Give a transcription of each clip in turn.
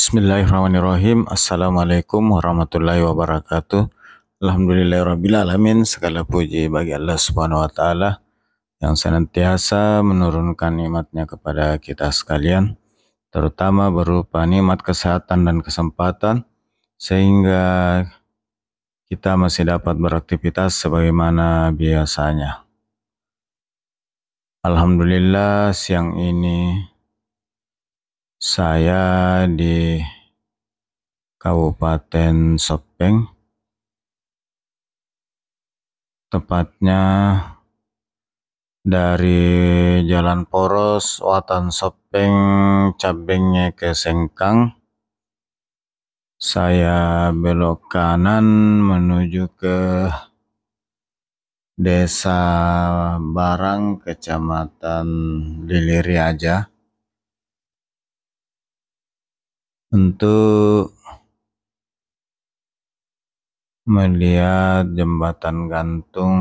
Bismillahirrahmanirrahim. Assalamualaikum warahmatullahi wabarakatuh. Alhamdulillahirrabbilalamin. Segala puji bagi Allah Subhanahu wa Ta'ala yang senantiasa menurunkan nikmatnya kepada kita sekalian, terutama berupa nikmat kesehatan dan kesempatan, sehingga kita masih dapat beraktivitas sebagaimana biasanya. Alhamdulillah, siang ini saya di Kabupaten Sopeng, tepatnya dari Jalan Poros, Watan Sopeng, Cabengnya ke Sengkang. Saya belok kanan menuju ke Desa Barang, Kecamatan Liliriaja, untuk melihat jembatan gantung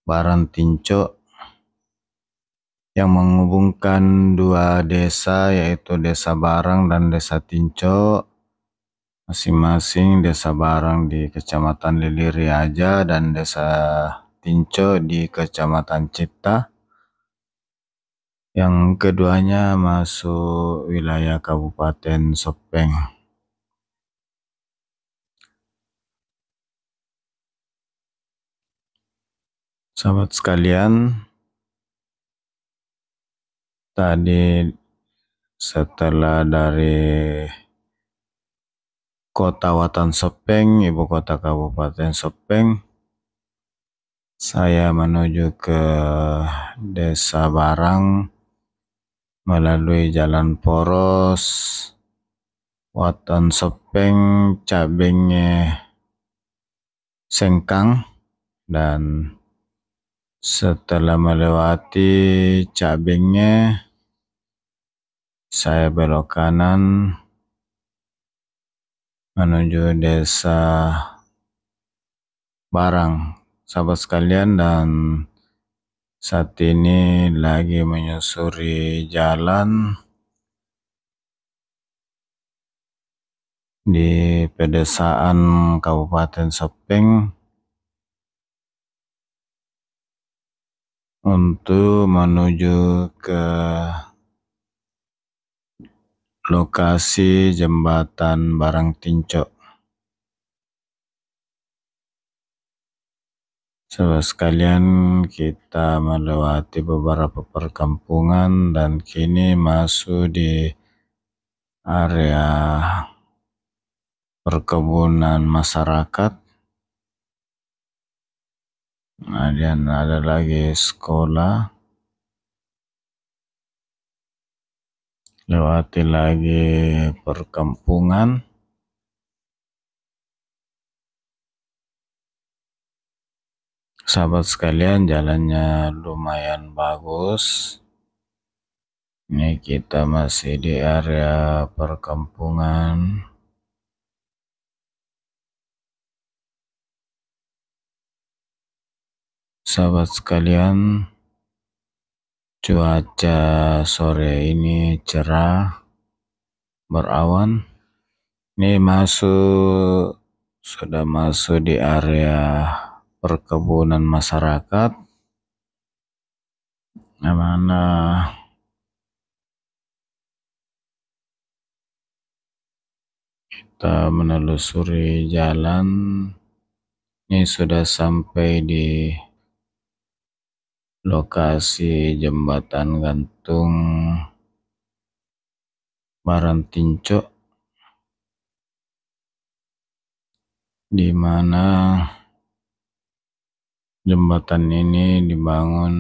Barantinco yang menghubungkan dua desa, yaitu Desa Barang dan Desa Tinco. Masing-masing Desa Barang di Kecamatan Liliriaja dan Desa Tinco di Kecamatan Cipta, yang keduanya masuk wilayah Kabupaten Sopeng. Sahabat sekalian, tadi setelah dari Kota Watan Sopeng, ibu kota Kabupaten Sopeng, saya menuju ke Desa Barang melalui Jalan Poros, Watan Sopeng, Cabengnya Sengkang, dan setelah melewati Cabengnya, saya belok kanan menuju Desa Barang, sahabat sekalian, dan saat ini lagi menyusuri jalan di pedesaan Kabupaten Sopeng untuk menuju ke lokasi jembatan Barantinco. Sahabat sekalian, kita melewati beberapa perkampungan dan kini masuk di area perkebunan masyarakat. Kemudian ada lagi sekolah, lewati lagi perkampungan. Sahabat sekalian, jalannya lumayan bagus. Ini kita masih di area perkampungan. Sahabat sekalian, cuaca sore ini cerah, berawan. Ini sudah masuk di area perkebunan masyarakat, mana kita menelusuri jalan. Ini sudah sampai di lokasi jembatan gantung Barantinco, di mana jembatan ini dibangun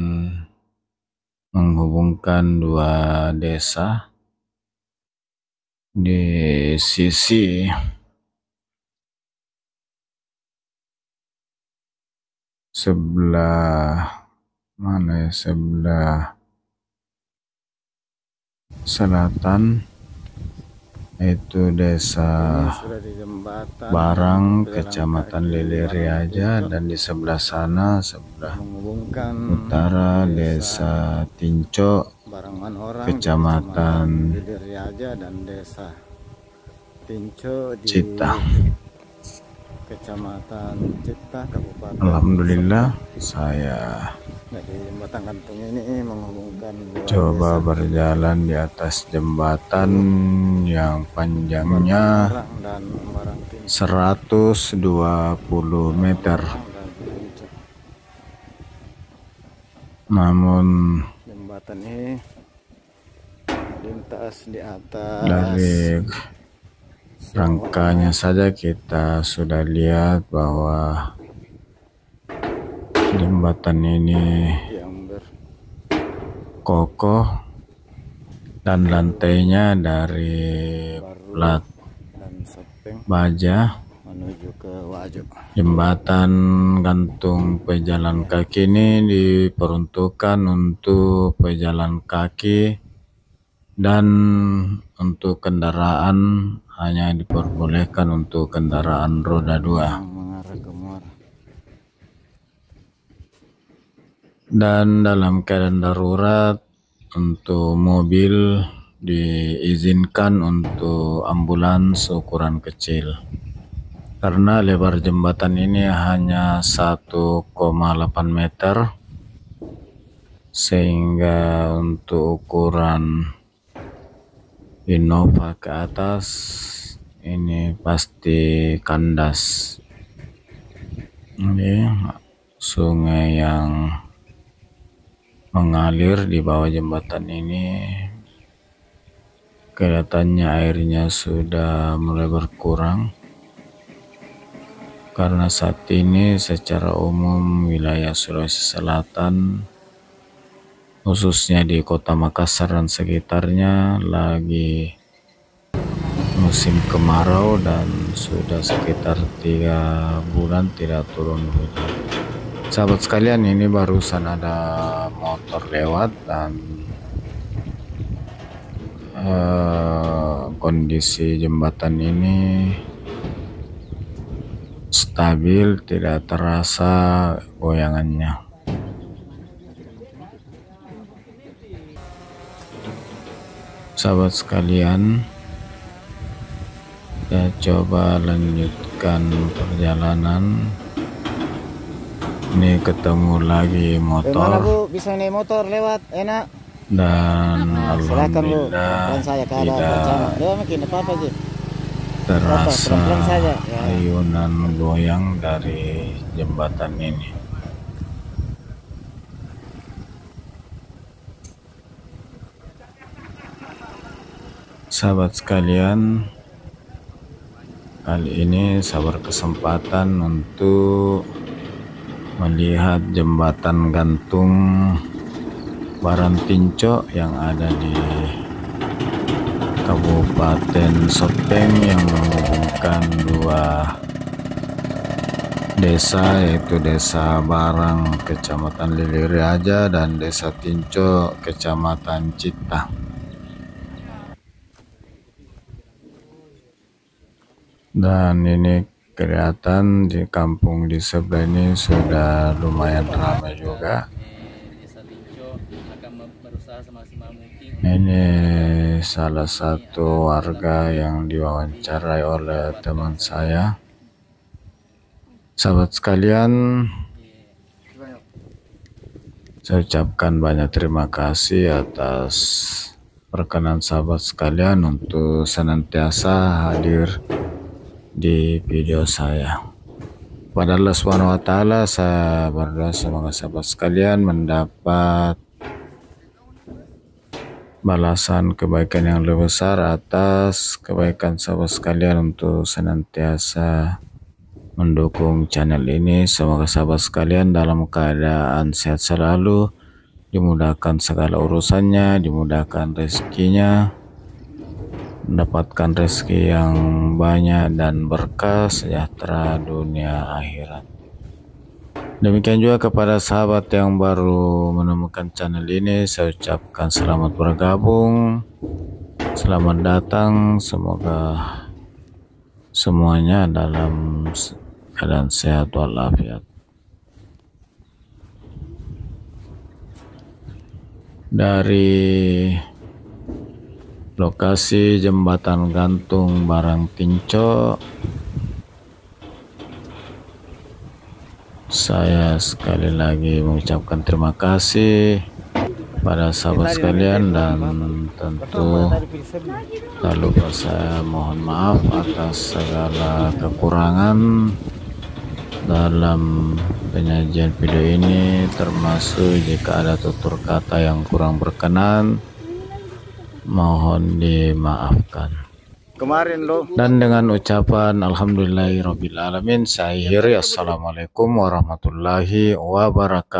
menghubungkan dua desa. Di sisi sebelah selatan itu Desa Barang, Kecamatan Liliriaja, dan di sebelah sana, sebelah utara, Desa Tinco, Barangan orang Kecamatan di Diriaja dan Desa Tinco di Cita. Kecamatan Cita, Kabupaten Alhamdulillah, Sopeng. saya Jadi jembatan gantung ini menghubungkan dua coba desa, berjalan di atas jembatan yang panjangnya Barang dan Barang Tinco 120 meter. dan Tinco. Namun Jembatan ini lintas di atas dari rangkanya saja kita sudah lihat bahwa jembatan ini yang kokoh dan lantainya dari plat dan Sopeng baja. menuju ke Wajo. Jembatan gantung pejalan kaki ini diperuntukkan untuk pejalan kaki dan untuk kendaraan hanya diperbolehkan untuk kendaraan roda 2. Yang mengarah ke Muara. Dan dalam keadaan darurat untuk mobil diizinkan untuk ambulans ukuran kecil. Karena lebar jembatan ini hanya 1,8 meter, sehingga untuk ukuran Innova ke atas ini pasti kandas. Ini sungai yang mengalir di bawah jembatan ini, kelihatannya airnya sudah mulai berkurang. Karena saat ini secara umum wilayah Sulawesi Selatan, khususnya di Kota Makassar dan sekitarnya, lagi musim kemarau dan sudah sekitar 3 bulan tidak turun hujan. Sahabat sekalian, ini barusan ada motor lewat dan kondisi jembatan ini stabil, tidak terasa goyangannya. Sahabat sekalian, saya coba lanjutkan perjalanan. Ini ketemu lagi Mana motor Bu, bisa naik motor lewat enak. dan Silakan Bu, alhamdulillah pelan saya ke arah tidak bencana. Ya mungkin apa aja. terasa pelan-pelan saja, ya. ayunan goyang dari jembatan ini. Sahabat sekalian, kali ini saya berkesempatan untuk melihat jembatan gantung Barang Tinco yang ada di Kabupaten Sopeng yang menghubungkan dua desa, yaitu Desa Barang Kecamatan Lilireaja dan Desa Tinco Kecamatan Cita. Dan ini kelihatan di kampung di sebelah ini sudah lumayan ramai juga. Ini salah satu warga yang diwawancarai oleh teman saya. Sahabat sekalian, saya ucapkan banyak terima kasih atas perkenan sahabat sekalian untuk senantiasa hadir di video saya. Pada Allah SWT, saya berdoa semoga sahabat sekalian mendapat balasan kebaikan yang lebih besar atas kebaikan sahabat sekalian untuk senantiasa mendukung channel ini. Semoga sahabat sekalian dalam keadaan sehat selalu, dimudahkan segala urusannya, dimudahkan rezekinya, mendapatkan rezeki yang banyak dan berkah, sejahtera dunia akhirat. Demikian juga kepada sahabat yang baru menemukan channel ini, saya ucapkan selamat bergabung, selamat datang. Semoga semuanya dalam keadaan sehat walafiat. dari lokasi jembatan gantung Barang Tinco. Saya sekali lagi mengucapkan terima kasih pada sahabat sekalian, dan tentu tak lupa saya mohon maaf atas segala kekurangan dalam penyajian video ini, termasuk jika ada tutur kata yang kurang berkenan, mohon dimaafkan. Kemarin lo. Dan dengan ucapan alhamdulillahirabbil alamin, saya akhiri. Assalamualaikum warahmatullahi wabarakatuh.